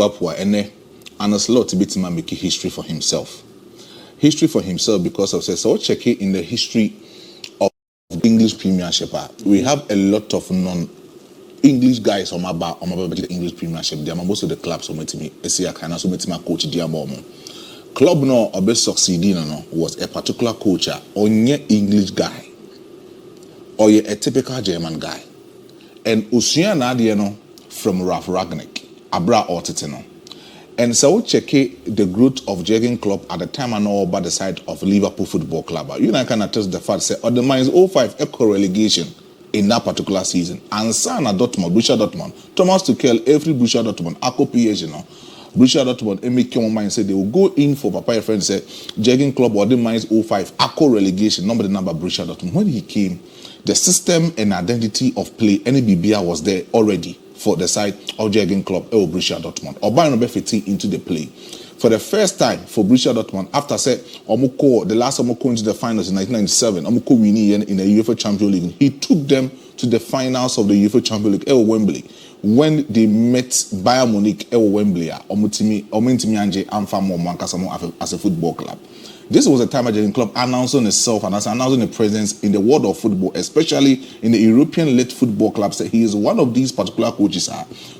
Liverpool and a slot to bit make history for himself. History for himself because of so check it in the history of the English Premiership. We have a lot of non-English guys on my the English Premiership. They are most of the clubs so me see I can also meet my coach DIABY. Club no or best succeeding no was a particular coach or English guy or a typical German guy. And Usia Nadiano from Ralf Rangnick, Abra Ortitino. And so check the growth of Jurgen Klopp at the time and all by the side of Liverpool Football Club. You know, I can attest the fact that on the minus 05 echo relegation in that particular season. And Sana Dortmund, Borussia Dortmund, Thomas Tuchel, every Borussia Dortmund, Akko PSG, Borussia Dortmund, make your mind say they will go in for Papa friend say Jurgen Klopp or the minus 05 Akko relegation, number Borussia Dortmund. When he came, the system and identity of play, NBBR was there already for the side of Jurgen Klopp or Borussia Dortmund. Or by number 15 into the play. For the first time for Borussia Dortmund, after the last Omoko into the finals in 1997, Omoko winning in the UEFA Champions League, he took them to the finals of the UEFA Champions League at Wembley. When they met Bayern Munich at Wembley, Omintimi Anje Amfamo Mankasamo as a football club. This was a time that Jurgen Klopp announcing himself and announcing a presence in the world of football, especially in the European-led football clubs. He is one of these particular coaches.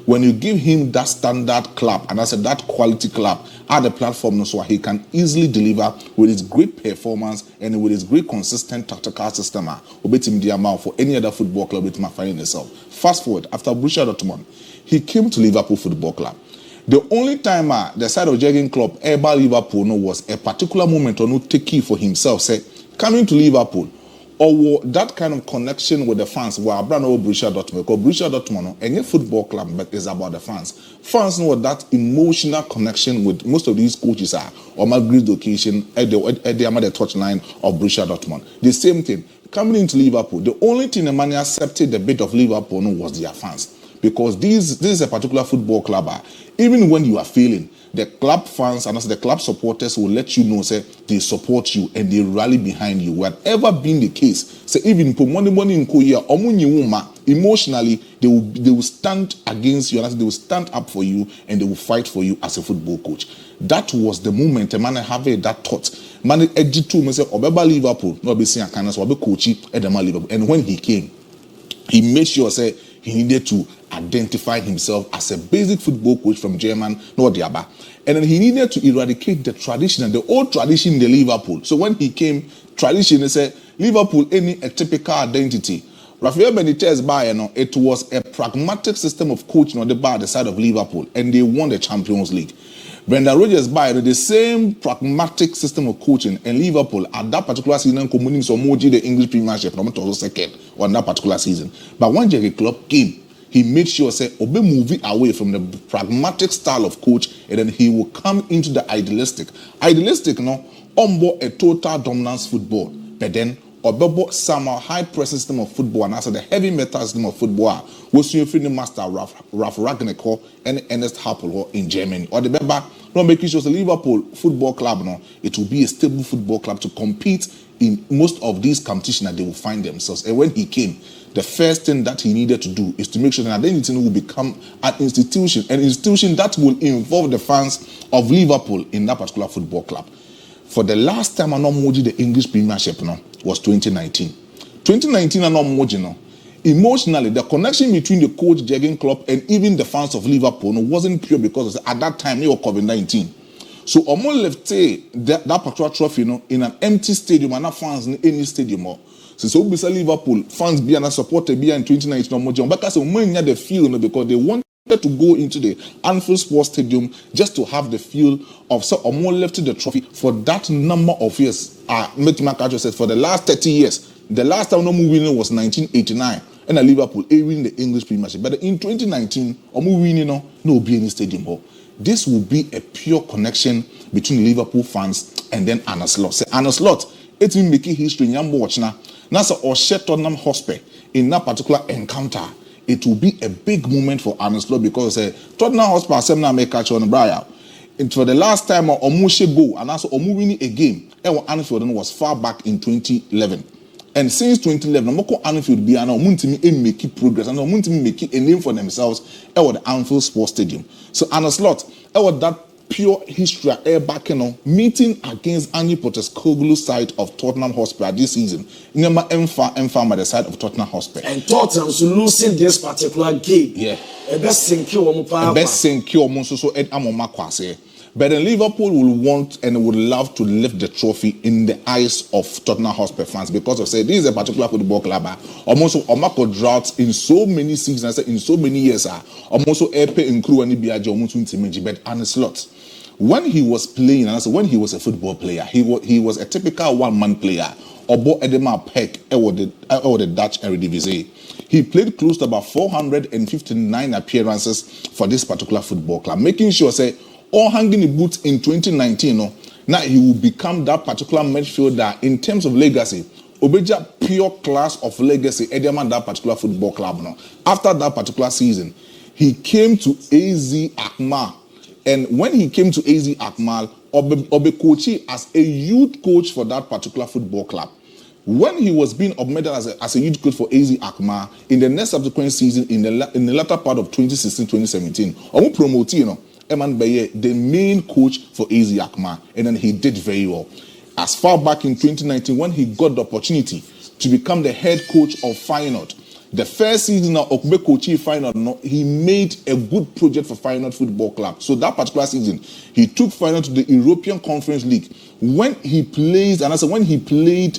When you give him that standard club, and I said that quality club, at the platform, so he can easily deliver with his great performance and with his great consistent tactical system. Obey him the amount for any other football club with my finding himself. Fast forward, after Borussia Dortmund, he came to Liverpool Football Club. The only time the side of Jurgen Klopp ever Liverpool was a particular moment or no take key for himself, say, coming to Liverpool, or that kind of connection with the fans were brand over Borussia Dortmund. Because Borussia Dortmund, any football club, but it's about the fans. Fans know that emotional connection with most of these coaches are or Madrid occasion at the touchline of Borussia Dortmund. The same thing. Coming into Liverpool, the only thing the man accepted the bit of Liverpool was their fans. Because this is a particular football club. Even when you are failing, the club fans and also the club supporters will let you know, say, they support you and they rally behind you. Whatever been the case, say even money in Korea, emotionally, they will stand against you, and they will stand up for you, and they will fight for you as a football coach. That was the moment, man, I have that thought. Man, edgy to me say, Obeba Liverpool, no be seeing a kind of coachy at the Liverpool. And when he came, he made sure, say, he needed to identify himself as a basic football coach from German, no DIABY. And then he needed to eradicate the tradition and the old tradition in the Liverpool. So when he came, tradition, he said, Liverpool, a typical identity. Rafael Benitez, it was a pragmatic system of coaching on the side of Liverpool, and they won the Champions League. Brendan Rodgers the same pragmatic system of coaching, and Liverpool at that particular season communing so much the English Premiership from second on that particular season. But when Jurgen Klopp came, he made sure say Obe moving away from the pragmatic style of coach, and then he will come into the idealistic. Idealistic, on board a total dominance football, but then Obebo somehow high press system of football and also the heavy metal system of football was your friend master Ralf Rangnick and Ernst Happel in Germany. Or the Beba, not making sure the Liverpool Football Club, it will be a stable football club to compete in most of these competitions that they will find themselves. And when he came, the first thing that he needed to do is to make sure that identity will become an institution that will involve the fans of Liverpool in that particular football club. For the last time I know the English Premiership was 2019. 2019 I know emotionally the connection between the coach Jurgen Klopp and even the fans of Liverpool wasn't pure because at that time they were COVID-19. So Omo left that particular trophy in an empty stadium and not fans in any stadium. So Liverpool fans be and supported be in 2019 because the feel because they want to go into the Anfield Sports Stadium just to have the feel of or more left the trophy for that number of years. Matthew said for the last 30 years, the last time no winning was 1989, and Liverpool winning the English Premiership. But in 2019, winning no be any stadium hall. This will be a pure connection between Liverpool fans and then Arne Slot. Say Arne Slot, it's been making history in Yambo Watchna. Nasa or Tottenham Hotspur in that particular encounter. It will be a big moment for Arne Slot because Tottenham Hotspur Semna make catch on Brian. And for the last time Omushe go and also Omu winning a game, Anfield was far back in 2011. And since 2011, Moko Anfield be an Muntimi make progress and Muntimi make a name for themselves at the Anfield Sports Stadium. So Arne Slot, that pure history back meeting against Ange Postecoglou's side of Tottenham Hotspur this season. Remember MFA by the side of Tottenham Hotspur. And Tottenham losing this particular game. Yeah. Best thing so Ed Amoma Kwase. But then Liverpool will want and would love to lift the trophy in the eyes of Tottenham Hotspur fans because of say this is a particular football club. Almost Omako droughts in so many seasons, in so many years. Almost Epe and crew and Ibiajo almost but Arne Slot. When he was playing, and when he was a football player, he was a typical one-man player. Obo Edema Peck or the Dutch Eredivisie. He played close to about 459 appearances for this particular football club, making sure say all hanging the boots in 2019. Now he will become that particular midfielder in terms of legacy. Obeja pure class of legacy. Edema that particular football club. After that particular season, he came to AZ Alkmaar. And when he came to AZ Alkmaar, Obe Kochi as a youth coach for that particular football club. When he was being admitted as a youth coach for AZ Alkmaar, in the next subsequent season, in the latter part of 2016-2017, Omu promoted, Eman Baye, the main coach for AZ Alkmaar, and then he did very well. As far back in 2019, when he got the opportunity to become the head coach of Feyenoord, the first season of Okbe Kochi Feyenoord, he made a good project for Feyenoord Football Club. So that particular season, he took Feyenoord to the European Conference League. When he played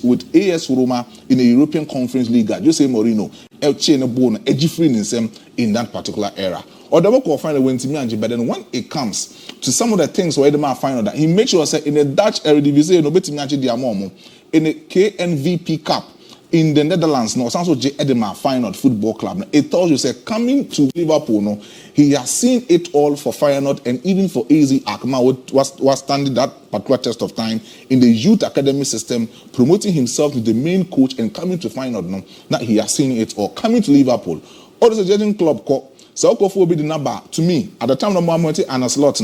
with AS Roma in the European Conference League, Jose Mourinho, in that particular era. Or the work of Feyenoord went to me, but then when it comes to some of the things where the man find that he made sure say in the Dutch Eredivisie, in the KNVP Cup, in the Netherlands, also J. Edema Feyenoord Football Club. It tells you, say, coming to Liverpool, he has seen it all for Feyenoord and even for AZ Alkmaar, was standing that particular test of time in the youth academy system, promoting himself to the main coach and coming to Feyenoord. Now he has seen it all. Coming to Liverpool, all the suggesting club called. So will be the number to me at the time of Mohammed and a slot.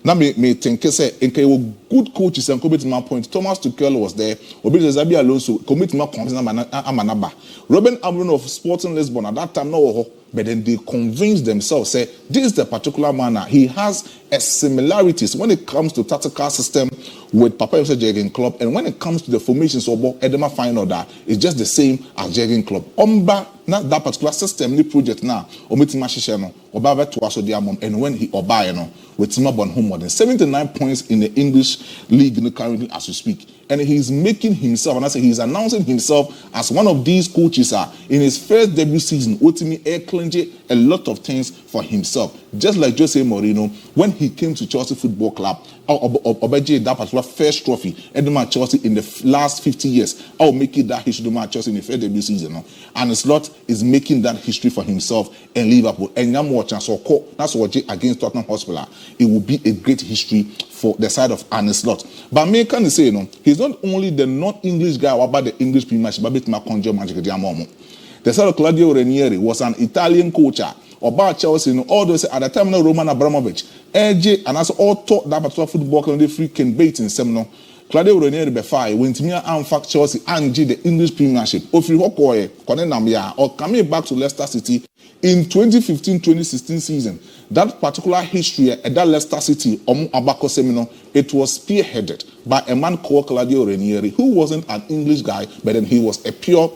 Now me think say good coaches and commit my point. Thomas Tuchel was there. Obi Zabi Alonso commit my point. Amanaba. Robin Amorim of Sporting Lisbon at that time no, but then they convinced themselves say this is the particular manner. He has a similarities when it comes to tactical system with Papa Jose Jurgen Klopp, and when it comes to the formations of Edema Feyenoord, it's just the same as Jurgen Klopp. Omba not that particular system, the project now. Omitima Shisheno, Obava Tuaso Diamond, and when he Obayano with Tima Bonham more than 79 points in the English league currently as we speak. And he's making himself, and I say he's announcing himself as one of these coaches in his first debut season, Otimi Eklenje a lot of things for himself. Just like Jose Mourinho, when he came to Chelsea Football Club, Obeje that particular first trophy, Edema Chelsea in the last 50 years, I'll make it that history of Chelsea in the first debut season. And Slot is making that history for himself and Liverpool. And that's what against Tottenham Hotspur. It will be a great history for the side of Arne Slot. But me can say, he's not only the non-English guy about the English Premiership, but my conjure magic. The side of Claudio Ranieri was an Italian coach. About Chelsea, all those at the time, Roman Abramovich, AJ, and as all taught that particular football can be freaking bait in Semino. Claudio Ranieri Befai went to me and fact Chelsea and the English Premiership. Ofri Hokoye, Konenamia, or coming back to Leicester City in 2015-2016 season. That particular history at that Leicester City, Abako Semino, it was spearheaded by a man called Claudio Ranieri, who wasn't an English guy, but then he was a pure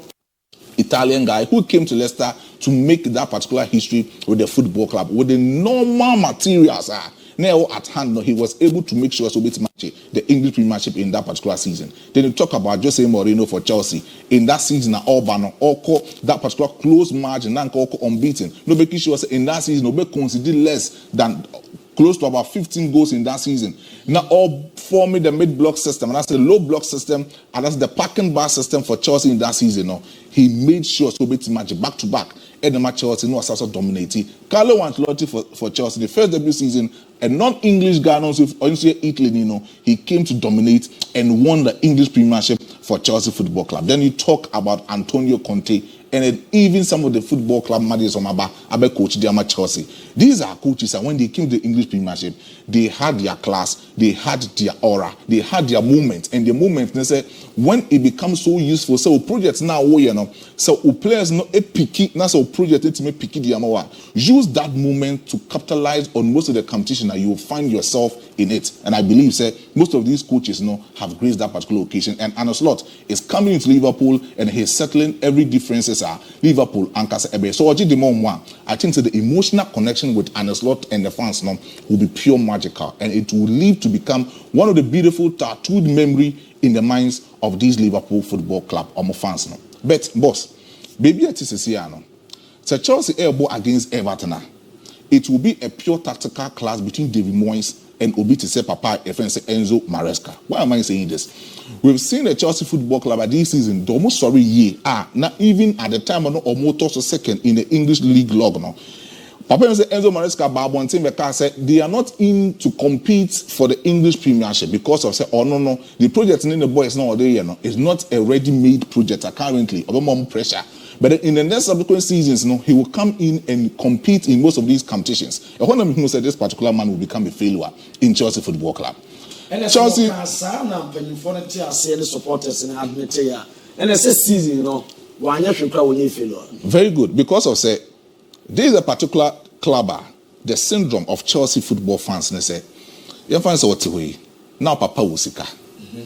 Italian guy who came to Leicester to make that particular history with the football club with the normal materials now at hand. He was able to make sure the English Premiership in that particular season. Then you talk about Jose Mourinho for Chelsea in that season all that particular close margin and unbeaten. No making sure in that season no consider less than close to about 15 goals in that season. Now all forming the mid-block system, and that's the low-block system, and that's the parking bar system for Chelsea in that season. He made sure to beat match back-to-back. Edema Chelsea was also dominating. Carlo Ancelotti for Chelsea, the first debut season, a non-English guy, also Italy, he came to dominate and won the English Premiership for Chelsea Football Club. Then you talk about Antonio Conte and even some of the football club managers on Abe coach Diama Chelsea. These are coaches, and when they came to the English Premiership, they had their class, they had their aura, they had their moment, and the moment they say when it becomes so useful, so projects now so players no a picky, now so project to make picky the use that moment to capitalize on most of the competition that you will find yourself in it. And I believe most of these coaches have graced that particular occasion. And Arne Slot is coming into Liverpool and he's settling every differences are Liverpool and Kasa Ebe. So I think the emotional connection with Arne Slot and the fans will be pure magical, and it will lead to become one of the beautiful tattooed memory in the minds of these Liverpool Football Club fans. But boss, baby it is so Chelsea elbow against Everton. It will be a pure tactical clash between David Moyes and Obi to say Papa Enzo Maresca. Why am I saying this? We've seen the Chelsea Football Club at this season, almost not even at the time almost second in the English League log now. Papa Enzo Maresca Babon team said they are not in to compete for the English Premiership because of the project in the boys nowadays is not a ready-made project currently, or more pressure. But in the next subsequent seasons, he will come in and compete in most of these competitions. And one of them said this particular man will become a failure in Chelsea Football Club. And Chelsea supporters in and it's a season, very good, because of there is a particular clubber, the syndrome of Chelsea football fans. They say, you find what way now. Papa Wusika,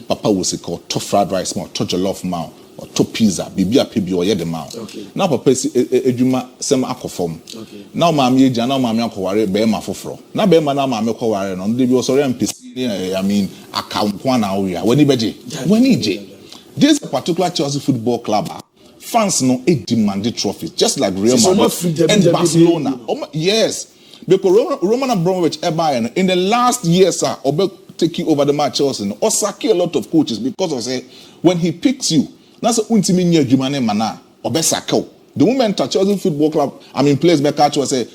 Papa Wusika, to fried rice, more to jollof mouth, or to pizza, bibia pibi or yet mouth. Now Papa Ejuma sem akofom. Now Mammy Jana Mammy Koware, Bema Fofro. Now Bema Mammy Koware, on the Biosoria and PC, I mean, account 1 hour. When he this particular Chelsea football club. Fans demanded trophies, just like Real Madrid and Barcelona. Yes, because Roman Abramovich in the last year, sir, taking over the match Chelsea, or sacking a lot of coaches because of when he picks you, that's a ultimate Jumane mana or Besako. The moment Chelsea Football Club, players make catch was say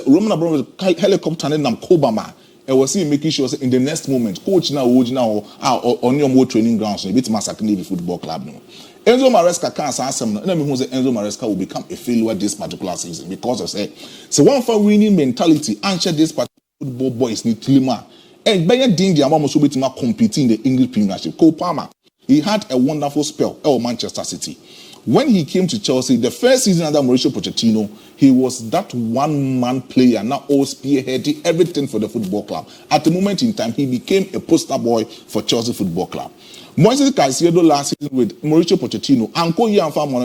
Roman Abramovich helicopter and Copa. I was seeing making sure in the next moment, coach now on your more training grounds, a bit massacre the football club. Enzo Maresca can't say Enzo Maresca will become a failure this particular season because of one for winning mentality. Answer this particular football boys need Tilima and by the amount of competing in the English Premiership. Copa, he had a wonderful spell at Manchester City. When he came to Chelsea, the first season under Mauricio Pochettino, he was that one-man player, now all spearheading everything for the football club. At the moment in time, he became a poster boy for Chelsea Football Club. Moises Caicedo last season with Mauricio Pochettino,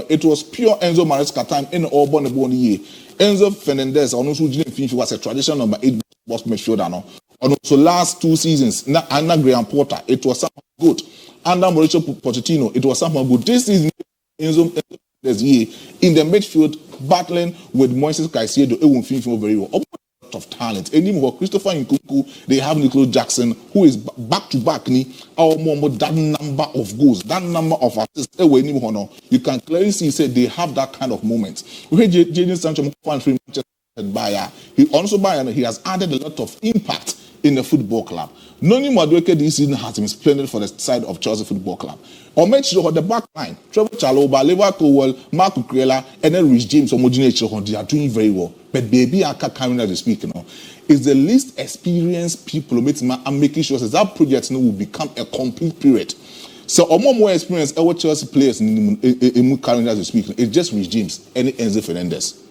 it was pure Enzo Maresca time in all born year. Enzo Fernandez, was a traditional number 8 box midfielder. Also last 2 seasons, under Graham Potter, it was somehow good. Under Mauricio Pochettino, it was somehow good. This season, Enzo in the midfield battling with Moises Caicedo, it won't feel very well. A lot of talent. Anymore, Christopher Nkunku, they have Nicolas Jackson, who is back to back. That number of goals, that number of assists. You can clearly see they have that kind of moment. Jadon Sancho, he also he has added a lot of impact in the football club. Noni Madueke this season has been splendid for the side of Chelsea Football Club. Or make sure the back line, Trevor Chalobah, Liverpool, Mark Ukrela, and then Rich James or they are doing very well. But baby, I can't carry that speaking is the least experienced people making sure that project will become a complete period. So more experienced our Chelsea players in carrying that speaking. It's just Rich James and Enzo Fernandez.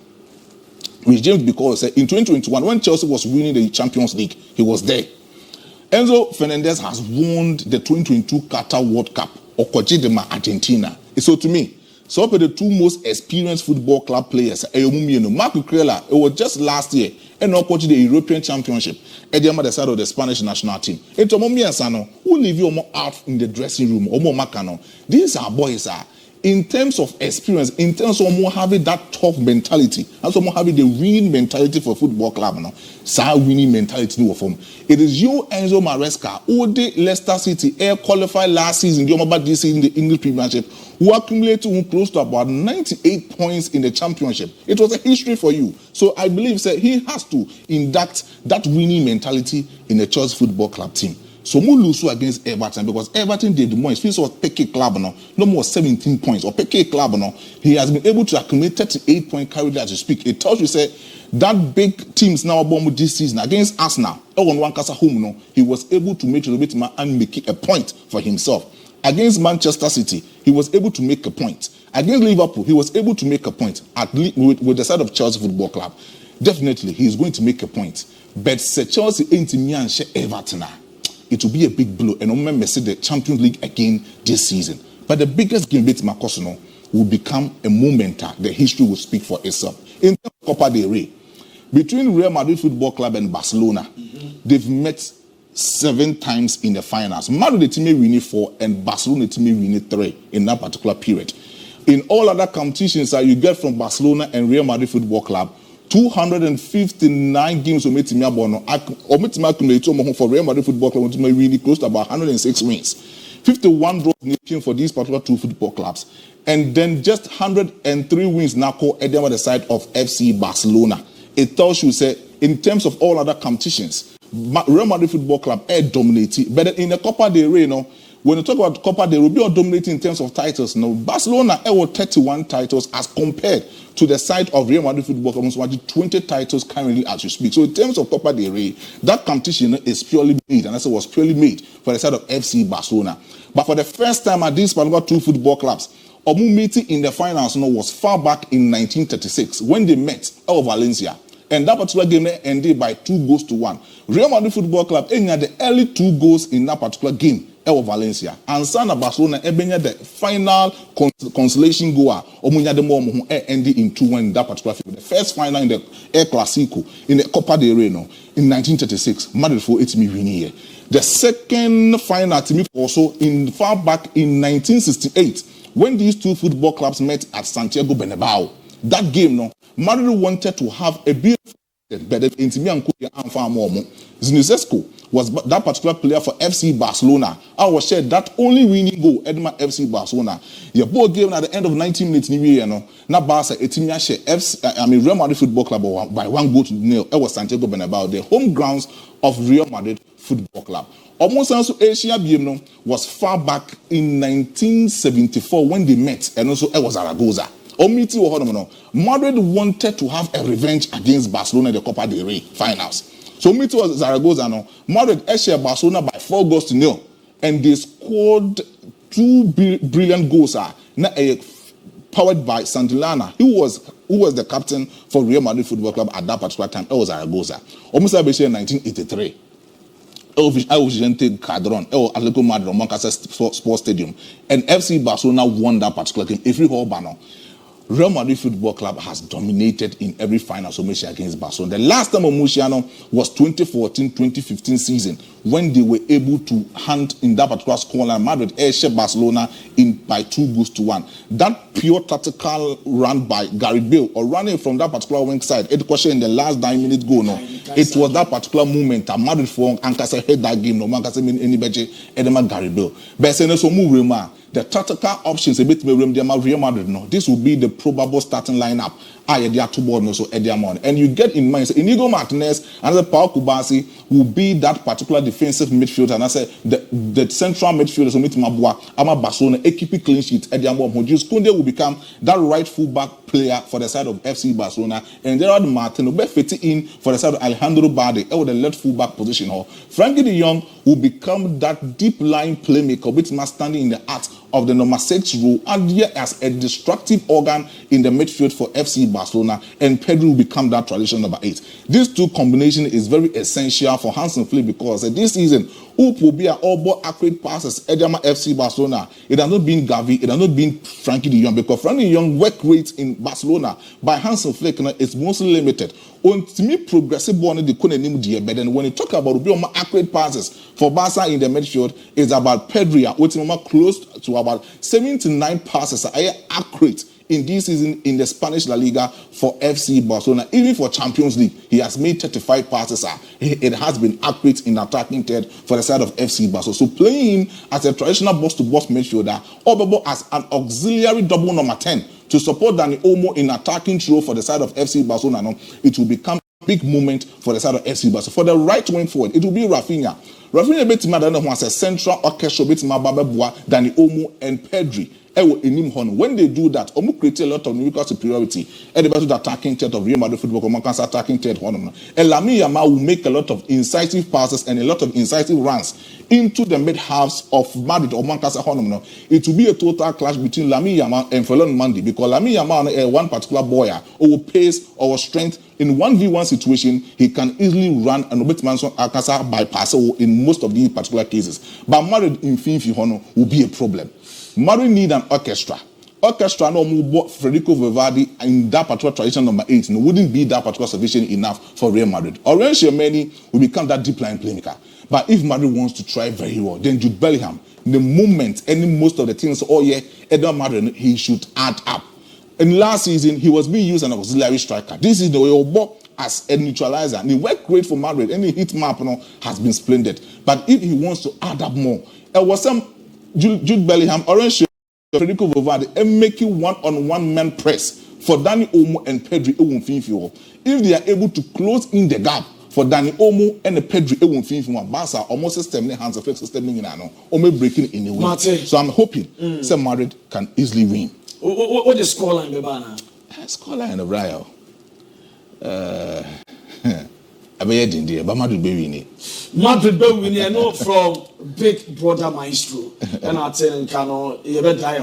Rich James, because in 2021, when Chelsea was winning the Champions League, he was there. Enzo Fernandez has won the 2022 Qatar World Cup, Okojidema, Argentina. So to me, so for the 2 most experienced football club players, Mark Ukrela, it was just last year, and now coaching the European Championship at the other side of the Spanish national team. And Tomomi Asano, who leave you more out in the dressing room, or more Makano. These are boys in terms of experience, in terms of more having that tough mentality, and so more having the winning mentality for football club, winning mentality for them. It is you, Enzo Maresca, who did Leicester City air qualified last season, this season, the English Premiership, who accumulated close to about 98 points in the championship. It was a history for you. So I believe he has to induct that winning mentality in the Chelsea Football Club team. So we lose against Everton because Everton did more. It feels like Fakye club no more 17 points. Or Fakye club he has been able to accumulate 38 points carried as you speak. It tells you say that big teams now bomb this season against Arsenal. On one casa home he was able to make and make a point for himself. Against Manchester City, he was able to make a point. Against Liverpool, he was able to make a point with the side of Chelsea Football Club. Definitely, he is going to make a point. But Chelsea ain't me and Everton. It will be a big blow. And remember, see the Champions League again this season. But the biggest game, Makosono, will become a moment that the history will speak for itself. In Copa del Rey, between Real Madrid Football Club and Barcelona, they've met 7 times in the finals. Madrid the team winning 4 and Barcelona the team winning 3 in that particular period. In all other competitions that you get from Barcelona and Real Madrid Football Club, 259 games for Real Madrid Football Club really close to about 106 wins. 51 draws for these particular 2 football clubs. And then just 103 wins now called at the side of FC Barcelona. It tells you, say, in terms of all other competitions, Real Madrid Football Club are dominating. But in the Copa del Rey, when you talk about Copa del Rey, we are dominating in terms of titles. Barcelona have 31 titles as compared to the side of Real Madrid Football Club, which 20 titles currently as you speak. So in terms of Copa del Rey, that competition is purely made, and I said was purely made for the side of FC Barcelona. But for the first time at these particular 2 football clubs, Omu meeting in the finals was far back in 1936 when they met Valencia. And that particular game ended by 2-1. Real Madrid Football Club had the early 2 goals in that particular game. Valencia and Sana Barcelona the final consolation goal ended in 2-1 in that particular film. The first final in the El Clasico in the Copa del Rey in 1936. Madrid for 8 million here. The second final to me also in far back in 1968 when these 2 football clubs met at Santiago Bernabeu. That game Madrid wanted to have a beautiful but Zinusesco was that particular player for FC Barcelona. I was shared that only winning goal Edma FC Barcelona. Your ball game at the end of 19 minutes now Barca Real Madrid Football Club by 1-0. It was Santiago Bernabeu, the home grounds of Real Madrid Football Club. Almost also Asia was far back in 1974 when they met, and also it was Zaragoza. Madrid wanted to have a revenge against Barcelona in the Copa del Rey finals. So Mito was Zaragoza Madrid shared Barcelona by 4-0, and they scored 2 brilliant goals. Powered by Santillana, who was the captain for Real Madrid Football Club at that particular time. It was Zaragoza. Almost in 1983. I was Gente Cadron, Atletico Madrid, Moncasa Sports Stadium, and FC Barcelona won that particular game. Every whole banner. Real Madrid Football Club has dominated in every final against Barcelona. The last time Omusiano was 2014-2015 season when they were able to hunt in that particular scoreline. Madrid airshipped Barcelona by 2-1. That pure tactical run by Gary Bale or running from that particular wing side, it was in the last 9 minutes go. It was that particular moment that Madrid for Ankasa had that game. No man can say anybody Edema Gary Bale. But the tactical options a bit Real Madrid. This will be the probable starting lineup. And you get in mind, Inigo Martinez and the Paul Kubasi will be that particular defensive midfielder. And I say the central midfielder, so Mabua, Ama Barcelona, equipe clean sheet, Ediamo Mojus Kunde will become that right fullback player for the side of FC Barcelona. And Gerard Martin will be fitting in for the side of Alejandro Balde, or the left fullback position. Frankie de Jong will become that deep line playmaker, which must stand in the art of the number 6 role, and here as a destructive organ in the midfield for FC Barcelona, and Pedro will become that traditional number 8. This 2 combination is very essential for Hansen Flick because this season, Hoop will be all ball accurate passes. Edema FC Barcelona. It has not been Gavi. It has not been Frankie de Jong because Frankie de Jong work rate in Barcelona by Hansen Flick is mostly limited. To me, progressive ball in the couldn't dear, but then when you talk about more accurate passes for Barca in the midfield, it's about Pedro, which is close to about 79 passes are accurate in this season in the Spanish La Liga for FC Barcelona. Even for Champions League, he has made 35 passes. It has been accurate in attacking third for the side of FC Barcelona. So playing him as a traditional box-to-box midfielder, or as an auxiliary double number 10 to support Dani Olmo in attacking role for the side of FC Barcelona, it will become a big moment for the side of FC Barcelona. For the right wing forward, it will be Rafinha. Rafinha betima da no ho as a central orchestra betima babeboa Dani Olmo and Pedri. When they do that, Omu create a lot of numerical superiority. And about the attacking third of Real Madrid football, Command attacking third one. And Lamine Yamal will make a lot of incisive passes and a lot of incisive runs into the mid halves of Madrid or Mancasa Honomo. It will be a total clash between Lamine Yamal and Ferland Mendy because Lamine Yamal, one particular boy, or pace or strength in 1v1 situation, he can easily run and Robert Manson Akasa bypass in most of these particular cases. But Madrid in Finfi Hono will be a problem. Madrid need an orchestra. Orchestra no more Federico Valverde in that particular tradition number 8 and wouldn't be that particular sufficient enough for Real Madrid. Orange Yemeni will become that deep line playmaker. But if Madrid wants to try very well, then Jude Bellingham, the moment most of the things, Edward Madrid, he should add up. And last season, he was being used as an auxiliary striker. This is the way as a neutralizer. And he worked great for Madrid. Any hit map has been splendid. But if he wants to add up more, there was some Jude Bellingham, Orange, Federico Valverde, and making one-on-one man press for Dani Olmo and Pedri. If they are able to close in the gap for Dani Olmo and Pedri, Barca almost system hands of system or breaking in a way. So I'm hoping Sam Madrid can easily win. What is scoreline, Bebana? Scoreline of Rio. Madrid be winning. Madrid be winning. I know from Big Brother Maestro. And I tell you, you better die